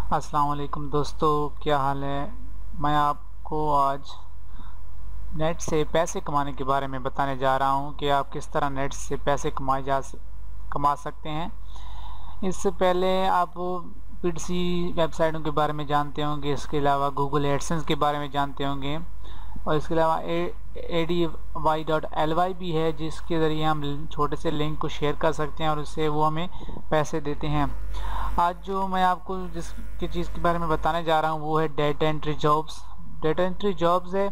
अस्सलाम वालेकुम दोस्तों, क्या हाल है। मैं आपको आज नेट से पैसे कमाने के बारे में बताने जा रहा हूं कि आप किस तरह नेट से पैसे कमा सकते हैं। इससे पहले आप पीडीसी वेबसाइटों के बारे में जानते होंगे, इसके अलावा गूगल एडसेंस के बारे में जानते होंगे और इसके अलावा ADY.LY भी है, जिसके ज़रिए हम छोटे से लिंक को शेयर कर सकते हैं और उससे वो हमें पैसे देते हैं। आज जो मैं आपको जिसकी चीज़ के बारे में बताने जा रहा हूँ वो है data entry jobs. Data entry jobs है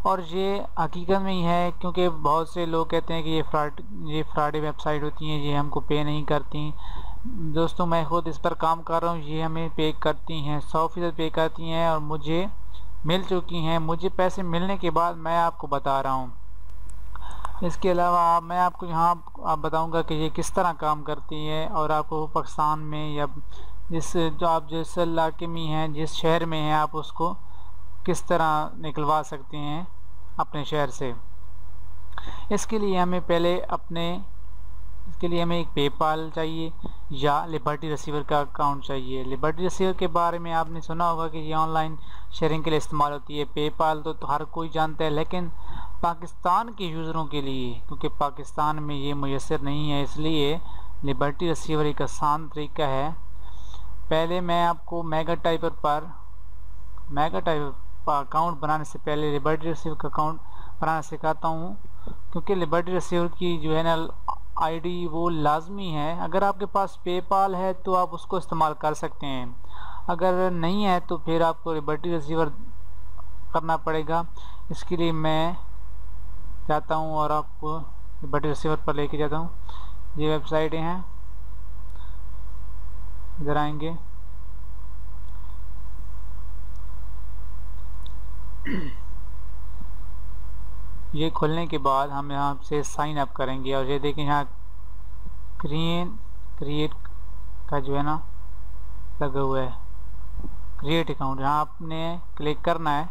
और ये हकीकत में ही है, क्योंकि बहुत से लोग कहते हैं कि ये फ्रॉडी वेबसाइट होती हैं, ये हमको पे नहीं करती। दोस्तों, मैं खुद इस पर काम कर रहा हूँ, ये हमें पे करती हैं, 100% पे करती हैं और मुझे मिल चुकी हैं। मुझे पैसे मिलने के बाद मैं आपको बता रहा हूँ। इसके अलावा मैं आपको यहाँ आप बताऊंगा कि ये किस तरह काम करती है और आपको पाकिस्तान में या जिस इलाके में हैं, जिस शहर में हैं, आप उसको किस तरह निकलवा सकते हैं अपने शहर से। इसके लिए हमें एक पेपाल चाहिए या लिबर्टी रिसीवर का अकाउंट चाहिए। लिबर्टी रिसीवर के बारे में आपने सुना होगा कि ये ऑनलाइन शेयरिंग के लिए इस्तेमाल होती है। पेपाल तो हर कोई जानता है, लेकिन पाकिस्तान के यूज़रों के लिए, क्योंकि पाकिस्तान में ये मुयसर नहीं है, इसलिए लिबर्टी रिसीवर एक आसान तरीका है। पहले मैं आपको मेगा टाइपर अकाउंट बनाने से पहले लिबर्टी रिसीवर का अकाउंट बनाना सिखाता हूँ, क्योंकि लिबर्टी रिसीवर की जो है ना आईडी वो लाजमी है। अगर आपके पास पेपाल है तो आप उसको इस्तेमाल कर सकते हैं, अगर नहीं है तो फिर आपको लिबर्टी रिसीवर करना पड़ेगा। इसके लिए मैं जाता हूँ और आपको लिबर्टी रिसीवर पर लेके जाता हूँ। ये वेबसाइटें हैं, इधर आएंगे। ये खोलने के बाद हम यहाँ से साइन अप करेंगे और ये देखें यहाँ क्रिएट का जो है ना लगा हुआ है, क्रिएट अकाउंट। यहाँ आपने क्लिक करना है।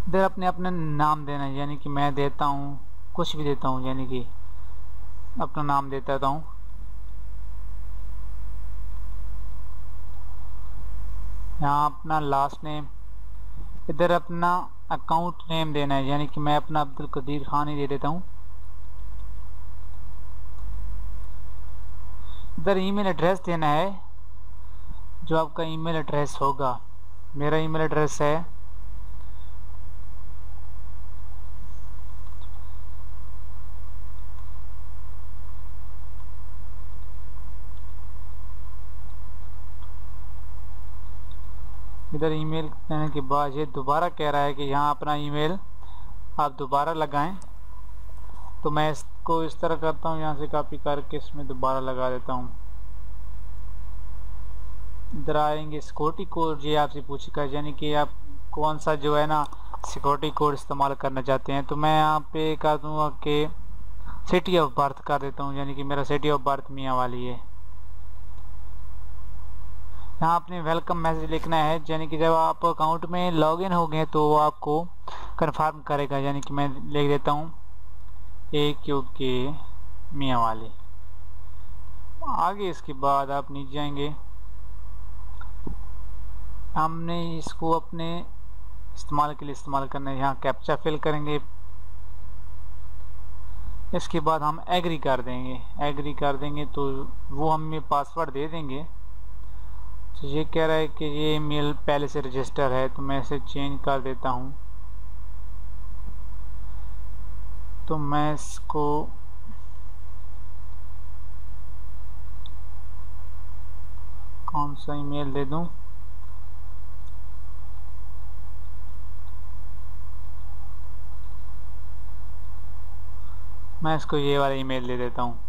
इधर अपने अपने नाम देना है, यानी कि मैं देता हूँ कुछ भी देता हूँ, यानी कि अपना नाम देता हूँ। यहाँ अपना लास्ट नेम, इधर अपना अकाउंट नेम देना है, यानी कि मैं अपना अब्दुल कदीर खान ही दे देता हूँ। इधर ईमेल एड्रेस देना है, जो आपका ईमेल एड्रेस होगा। मेरा ईमेल एड्रेस है इधर ईमेल देने के बाद ये दोबारा कह रहा है कि यहाँ अपना ईमेल आप दोबारा लगाएं। तो मैं इसको इस तरह करता हूँ, यहाँ से कॉपी करके इसमें दोबारा लगा देता हूँ। इधर आएंगे सिक्योरिटी कोड, ये आपसे पूछेगा, यानी कि आप कौन सा जो है ना सिक्योरिटी कोड इस्तेमाल करना चाहते हैं। तो मैं यहाँ पे कर दूँगा कि सिटी ऑफ बर्थ कर देता हूँ, यानी कि मेरा सिटी ऑफ बर्थ मियाँ वाली है। यहाँ आपने वेलकम मैसेज लिखना है, यानी कि जब आप अकाउंट में लॉगिन हो गए तो वो आपको कंफर्म करेगा, यानी कि मैं लिख देता हूँ AQK मियाँ वाली। आगे इसके बाद आप नीचे जाएंगे, हमने इसको अपने इस्तेमाल के लिए इस्तेमाल करना है। यहाँ कैप्चा फिल करेंगे, इसके बाद हम एग्री कर देंगे तो वो हमें पासवर्ड दे देंगे। तो ये कह रहा है कि ये ईमेल पहले से रजिस्टर है, तो मैं इसे चेंज कर देता हूँ। तो मैं इसको कौन सा ईमेल दे दूँ, मैं इसको ये वाला ईमेल दे देता हूँ।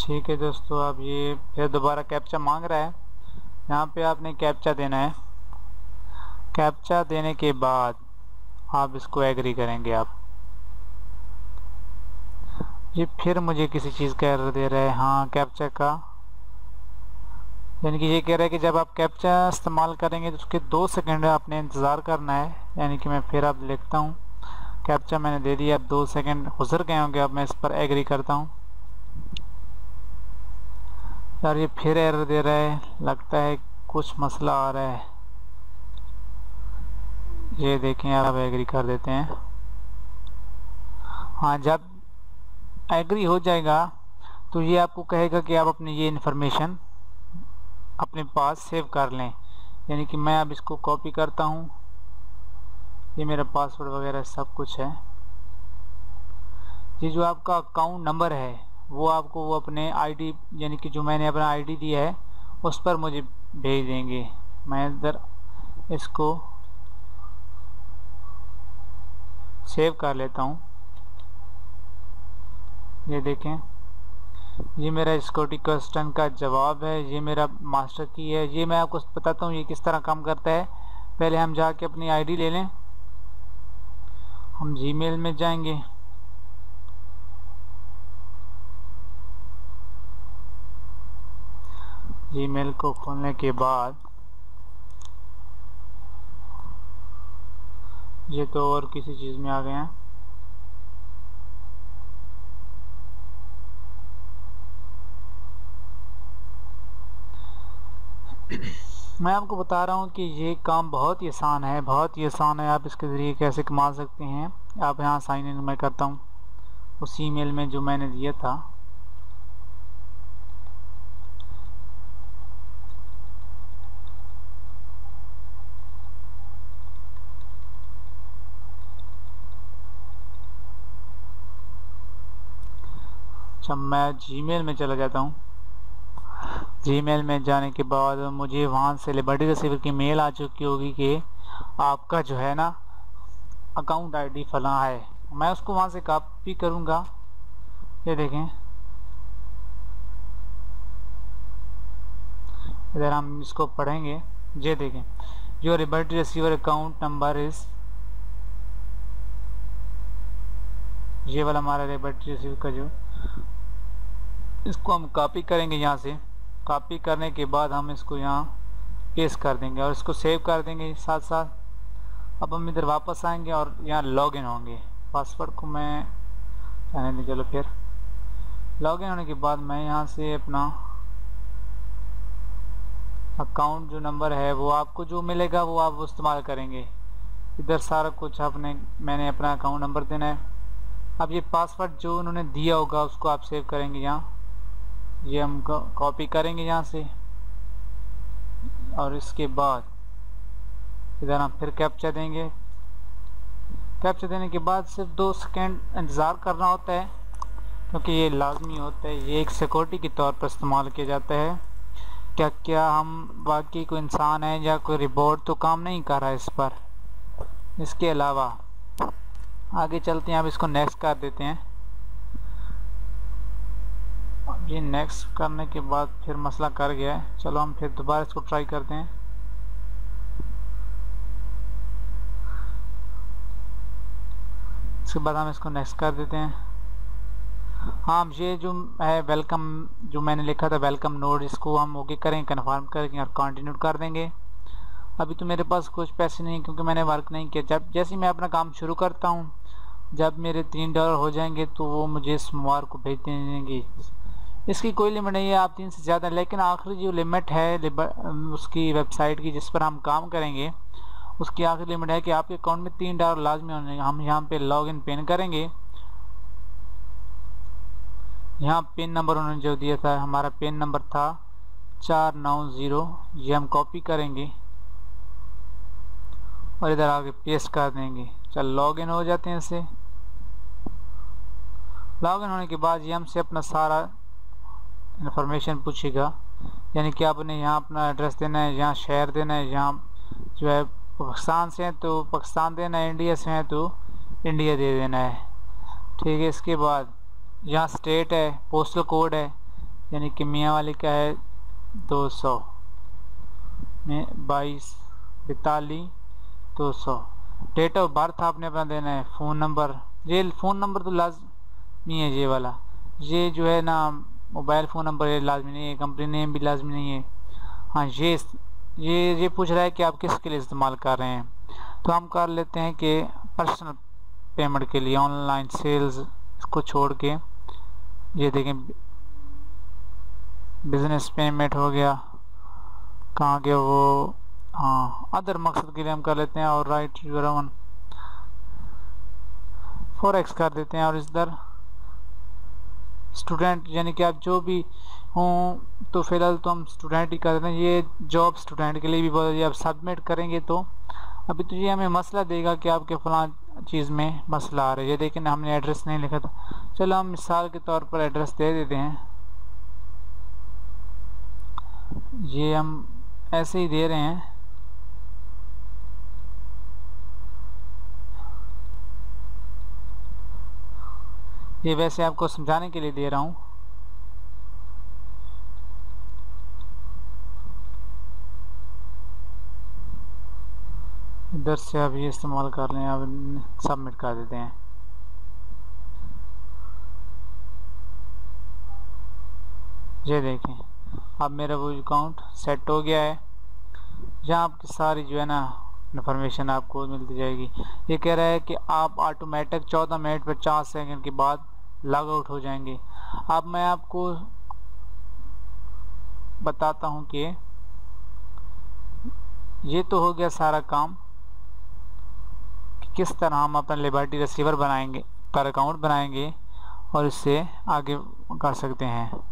ठीक है दोस्तों, अब ये फिर दोबारा कैप्चा मांग रहा है। यहाँ पे आपने कैप्चा देना है। कैप्चा देने के बाद आप इसको एग्री करेंगे। आप ये फिर मुझे किसी चीज़ का एरर दे रहा है, हाँ कैप्चा का, यानी कि ये कह रहा है कि जब आप कैप्चा इस्तेमाल करेंगे तो उसके 2 सेकंड आपने इंतज़ार करना है। यानी कि मैं फिर अब लिखता हूँ कैप्चा मैंने दे दिया, 2 सेकंड गुजर गए होंगे। अब मैं इस पर एग्री करता हूँ। यार ये फिर एरर दे रहा है, लगता है कुछ मसला आ रहा है। ये देखें यार, अब एग्री कर देते हैं। हाँ, जब एग्री हो जाएगा तो ये आपको कहेगा कि आप अपनी ये इन्फॉर्मेशन अपने पास सेव कर लें। यानी कि मैं अब इसको कॉपी करता हूँ, ये मेरा पासवर्ड वगैरह सब कुछ है। ये जो आपका अकाउंट नंबर है वो आपको वो अपने आईडी, यानी कि जो मैंने अपना आईडी दिया है उस पर मुझे भेज देंगे। मैं इधर इसको सेव कर लेता हूँ। ये देखें, ये मेरा सिक्योरिटी क्वेश्चन का जवाब है, ये मेरा मास्टर की है। ये मैं आपको बताता हूँ ये किस तरह काम करता है। पहले हम जाके अपनी आईडी ले लें। हम जीमेल में जाएंगे, जीमेल को खोलने के बाद ये तो और किसी चीज़ में आ गए हैं। मैं आपको बता रहा हूँ कि ये काम बहुत ही आसान है, बहुत ही आसान है। आप इसके ज़रिए कैसे कमा सकते हैं। आप यहाँ साइन इन मैं करता हूँ उस ईमेल में जो मैंने दिया था। अच्छा, मैं जीमेल में चला जाता हूँ। जीमेल में जाने के बाद मुझे वहाँ से लिबर्टी रिसीवर की मेल आ चुकी होगी कि आपका जो है ना अकाउंट आईडी फला है। मैं उसको वहाँ से कॉपी करूँगा। ये देखें, इधर हम इसको पढ़ेंगे। ये देखें, your liberty receiver account number is, ये वाला हमारा लिबर्टी रिसीवर का जो, इसको हम कॉपी करेंगे। यहाँ से कॉपी करने के बाद हम इसको यहाँ पेस्ट कर देंगे और इसको सेव कर देंगे साथ साथ। अब हम इधर वापस आएंगे और यहाँ लॉगिन होंगे। पासवर्ड को मैं कहने दें, चलो फिर लॉगिन होने के बाद मैं यहाँ से अपना अकाउंट जो नंबर है वो आपको जो मिलेगा वो आप इस्तेमाल करेंगे। इधर सारा कुछ आपने, मैंने अपना अकाउंट नंबर देना है। अब ये पासवर्ड जो उन्होंने दिया होगा उसको आप सेव करेंगे यहाँ। ये हम कॉपी करेंगे यहाँ से और इसके बाद इधर हम फिर कैप्चा देंगे। कैप्चा देने के बाद सिर्फ 2 सेकंड इंतज़ार करना होता है क्योंकि ये लाजमी होता है। ये एक सिक्योरिटी के तौर पर इस्तेमाल किया जाता है। क्या हम वाकई कोई इंसान है या कोई रिबोट तो काम नहीं कर रहा है इस पर। इसके अलावा आगे चलते हैं, अब इसको नेक्स्ट कर देते हैं। अब ये नेक्स्ट करने के बाद फिर मसला कर गया है। चलो हम फिर दोबारा इसको ट्राई करते हैं। इसके बाद हम इसको नेक्स्ट कर देते हैं। हाँ, ये जो है वेलकम, जो मैंने लिखा था वेलकम नोड, इसको हम ओके करेंगे, कन्फर्म करेंगे और कंटिन्यू कर देंगे। अभी तो मेरे पास कुछ पैसे नहीं क्योंकि मैंने वर्क नहीं किया। जब जैसे मैं अपना काम शुरू करता हूँ, जब मेरे $3 हो जाएंगे तो वो मुझे सोमवार को भेज देंगे। इसकी कोई लिमिट नहीं है, आप 3 से ज़्यादा, लेकिन आखिरी जो लिमिट है उसकी वेबसाइट की जिस पर हम काम करेंगे उसकी आखिरी लिमिट है कि आपके अकाउंट में $3 लाजमी होने। हम यहाँ पे लॉग इन पिन करेंगे। यहाँ पिन नंबर उन्होंने जो दिया था, हमारा पिन नंबर था 490। ये हम कॉपी करेंगे और इधर आगे पेस्ट कर देंगे। चल लॉग इन हो जाते हैं। इसे लॉग इन होने के बाद ये हमसे अपना सारा इन्फॉर्मेशन पूछेगा, यानी कि आपने यहाँ अपना एड्रेस देना है, यहाँ शहर देना है, यहाँ जो है पाकिस्तान से हैं तो पाकिस्तान देना है, इंडिया से हैं तो इंडिया दे देना है। ठीक है, इसके बाद यहाँ स्टेट है, पोस्टल कोड है, यानी कि मियाँ वाली का है 200 में 22-42-200। डेट ऑफ बर्थ आपने अपना देना है। फ़ोन नंबर, ये फ़ोन नंबर तो लाजमी है, ये वाला, ये जो है ना मोबाइल फ़ोन नंबर ये लाजमी नहीं है, कंपनी नेम भी लाजमी नहीं है। हाँ, ये पूछ रहा है कि आप किसके लिए इस्तेमाल कर रहे हैं, तो हम कर लेते हैं कि पर्सनल पेमेंट के लिए, ऑनलाइन सेल्स को छोड़ के। ये देखें बिजनेस पेमेंट हो गया, कहाँ गया वो, हाँ अदर मकसद के लिए हम कर लेते हैं। और राइट यूर फॉरेक्स कर देते हैं। और इधर स्टूडेंट यानी कि आप जो भी हों, तो फिलहाल तो हम स्टूडेंट ही कर रहे हैं। ये जॉब स्टूडेंट के लिए भी बहुत, आप सबमिट करेंगे तो अभी तो ये हमें मसला देगा कि आपके फलां चीज़ में मसला आ रहा है। ये देखें हमने एड्रेस नहीं लिखा था, चलो हम मिसाल के तौर पर एड्रेस दे देते हैं। ये हम ऐसे ही दे रहे हैं। ये वैसे आपको समझाने के लिए दे रहा हूँ। इधर से आप ये इस्तेमाल कर लें, अब सबमिट कर देते हैं। ये देखें अब मेरा वो अकाउंट सेट हो गया है। जहाँ आपकी सारी जो है ना इन्फॉर्मेशन आपको मिलती जाएगी। ये कह रहा है कि आप ऑटोमेटिक 14 मिनट 50 सेकंड के बाद लॉग आउट हो जाएंगे। अब मैं आपको बताता हूँ कि ये तो हो गया सारा काम कि किस तरह हम अपना लिबर्टी रिसीवर बनाएंगे, पर अकाउंट बनाएंगे और इससे आगे कर सकते हैं।